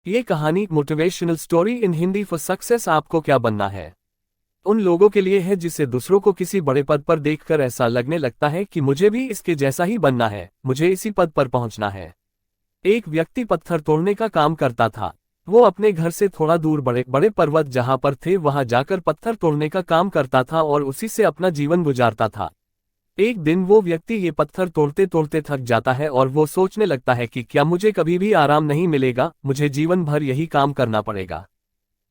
ये कहानी motivational story in Hindi for success. आपको क्या बनना है उन लोगों के लिए है जिसे दूसरों को किसी बड़े पद पर देखकर ऐसा लगने लगता है कि मुझे भी इसके जैसा ही बनना है, मुझे इसी पद पर पहुंचना है। एक व्यक्ति पत्थर तोड़ने का काम करता था। वो अपने घर से थोड़ा दूर बड़े बड़े पर्वत जहां पर थे वहां जाकर पत्थर तोड़ने का काम करता था और उसी से अपना जीवन गुजारता था। एक दिन वो व्यक्ति ये पत्थर तोड़ते तोड़ते थक जाता है और वो सोचने लगता है कि क्या मुझे कभी भी आराम नहीं मिलेगा, मुझे जीवन भर यही काम करना पड़ेगा।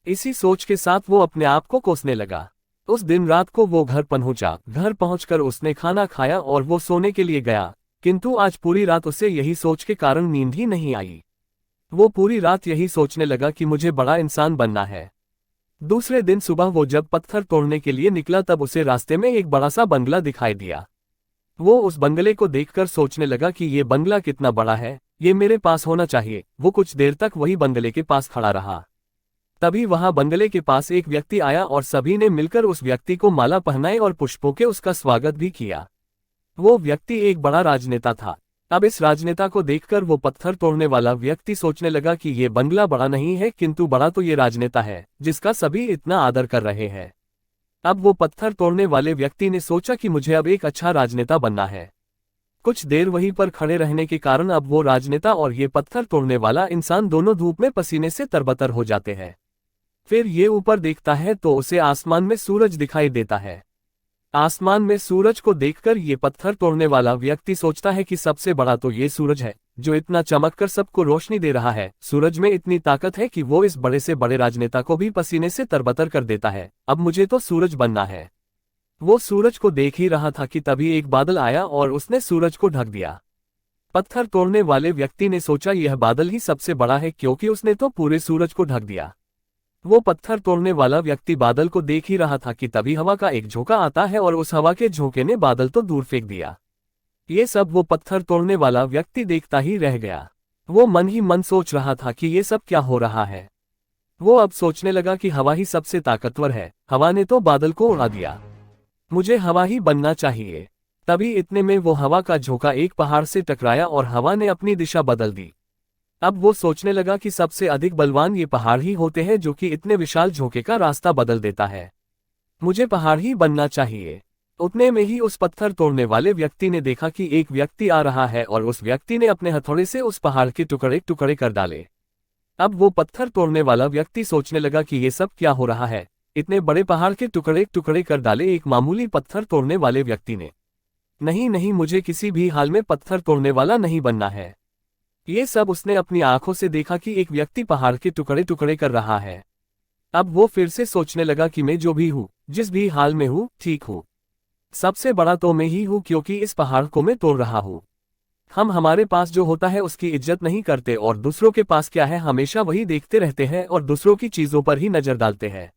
इसी सोच के साथ वो अपने आप को कोसने लगा। उस दिन रात को वो घर पहुंचा। घर पहुंचकर उसने खाना खाया और वो सोने के लिए गया, किंतु आज पूरी रात उसे यही सोच के कारण नींद ही नहीं आई। वो पूरी रात यही सोचने लगा कि मुझे बड़ा इंसान बनना है। दूसरे दिन सुबह वो जब पत्थर तोड़ने के लिए निकला तब उसे रास्ते में एक बड़ा सा बंगला दिखाई दिया। वो उस बंगले को देखकर सोचने लगा कि ये बंगला कितना बड़ा है, ये मेरे पास होना चाहिए। वो कुछ देर तक वही बंगले के पास खड़ा रहा। तभी वहां बंगले के पास एक व्यक्ति आया और सभी ने मिलकर उस व्यक्ति को माला पहनाई और पुष्पों के उसका स्वागत भी किया। वो व्यक्ति एक बड़ा राजनेता था। अब इस राजनेता को देखकर वो पत्थर तोड़ने वाला व्यक्ति सोचने लगा कि ये बंगला बड़ा नहीं है, किंतु बड़ा तो ये राजनेता है जिसका सभी इतना आदर कर रहे हैं। अब वो पत्थर तोड़ने वाले व्यक्ति ने सोचा कि मुझे अब एक अच्छा राजनेता बनना है। कुछ देर वहीं पर खड़े रहने के कारण अब वो राजनेता और ये पत्थर तोड़ने वाला इंसान दोनों धूप में पसीने से तरबतर हो जाते हैं। फिर ये ऊपर देखता है तो उसे आसमान में सूरज दिखाई देता है। आसमान में सूरज को देखकर ये पत्थर तोड़ने वाला व्यक्ति सोचता है कि सबसे बड़ा तो ये सूरज है जो इतना चमककर सबको रोशनी दे रहा है। सूरज में इतनी ताकत है कि वो इस बड़े से बड़े राजनेता को भी पसीने से तरबतर कर देता है। अब मुझे तो सूरज बनना है। वो सूरज को देख ही रहा था कि तभी एक बादल आया और उसने सूरज को ढक दिया। पत्थर तोड़ने वाले व्यक्ति ने सोचा यह बादल ही सबसे बड़ा है क्योंकि उसने तो पूरे सूरज को ढक दिया। वो पत्थर तोड़ने वाला व्यक्ति बादल को देख ही रहा था कि तभी हवा का एक झोंका आता है और उस हवा के झोंके ने बादल तो दूर फेंक दिया। ये सब वो पत्थर तोड़ने वाला व्यक्ति देखता ही रह गया। वो मन ही मन सोच रहा था कि ये सब क्या हो रहा है। वो अब सोचने लगा कि हवा ही सबसे ताकतवर है, हवा ने तो बादल को उड़ा दिया, मुझे हवा ही बनना चाहिए। तभी इतने में वो हवा का झोंका एक पहाड़ से टकराया और हवा ने अपनी दिशा बदल दी। अब वो सोचने लगा कि सबसे अधिक बलवान ये पहाड़ ही होते हैं जो कि इतने विशाल झोंके का रास्ता बदल देता है, मुझे पहाड़ ही बनना चाहिए। उतने में ही उस पत्थर तोड़ने वाले व्यक्ति ने देखा कि एक व्यक्ति आ रहा है और उस व्यक्ति ने अपने हथौड़े से उस पहाड़ के टुकड़े टुकड़े कर डाले। अब वो पत्थर तोड़ने वाला व्यक्ति सोचने लगा कि ये सब क्या हो रहा है, इतने बड़े पहाड़ के टुकड़े टुकड़े कर डाले एक मामूली पत्थर तोड़ने वाले व्यक्ति ने। नहीं नहीं, मुझे किसी भी हाल में पत्थर तोड़ने वाला नहीं बनना है। ये सब उसने अपनी आंखों से देखा कि एक व्यक्ति पहाड़ के टुकड़े टुकड़े कर रहा है। अब वो फिर से सोचने लगा कि मैं जो भी हूँ, जिस भी हाल में हूँ, ठीक हूँ। सबसे बड़ा तो मैं ही हूँ क्योंकि इस पहाड़ को मैं तोड़ रहा हूँ। हम हमारे पास जो होता है उसकी इज्जत नहीं करते और दूसरों के पास क्या है हमेशा वही देखते रहते हैं और दूसरों की चीजों पर ही नजर डालते हैं।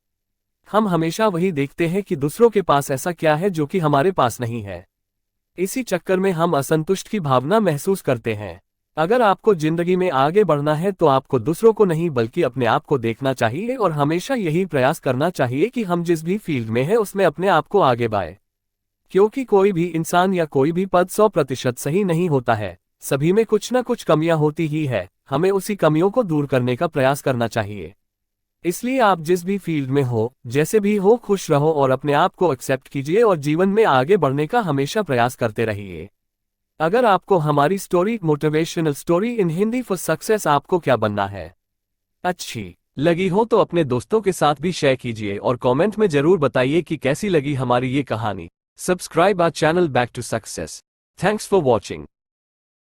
हम हमेशा वही देखते हैं कि दूसरों के पास ऐसा क्या है जो कि हमारे पास नहीं है। इसी चक्कर में हम असंतुष्ट की भावना महसूस करते हैं। अगर आपको जिंदगी में आगे बढ़ना है तो आपको दूसरों को नहीं बल्कि अपने आप को देखना चाहिए और हमेशा यही प्रयास करना चाहिए कि हम जिस भी फील्ड में हैं उसमें अपने आप को आगे बढ़ाएं। क्योंकि कोई भी इंसान या कोई भी पद 100% सही नहीं होता है, सभी में कुछ ना कुछ कमियां होती ही है। हमें उसी कमियों को दूर करने का प्रयास करना चाहिए। इसलिए आप जिस भी फील्ड में हो, जैसे भी हो, खुश रहो और अपने आप को एक्सेप्ट कीजिए और जीवन में आगे बढ़ने का हमेशा प्रयास करते रहिए। अगर आपको हमारी story motivational story in Hindi for success आपको क्या बनना है अच्छी लगी हो तो अपने दोस्तों के साथ भी शेयर कीजिए और कमेंट में जरूर बताइए कि कैसी लगी हमारी ये कहानी। Subscribe our channel back to success. Thanks for watching.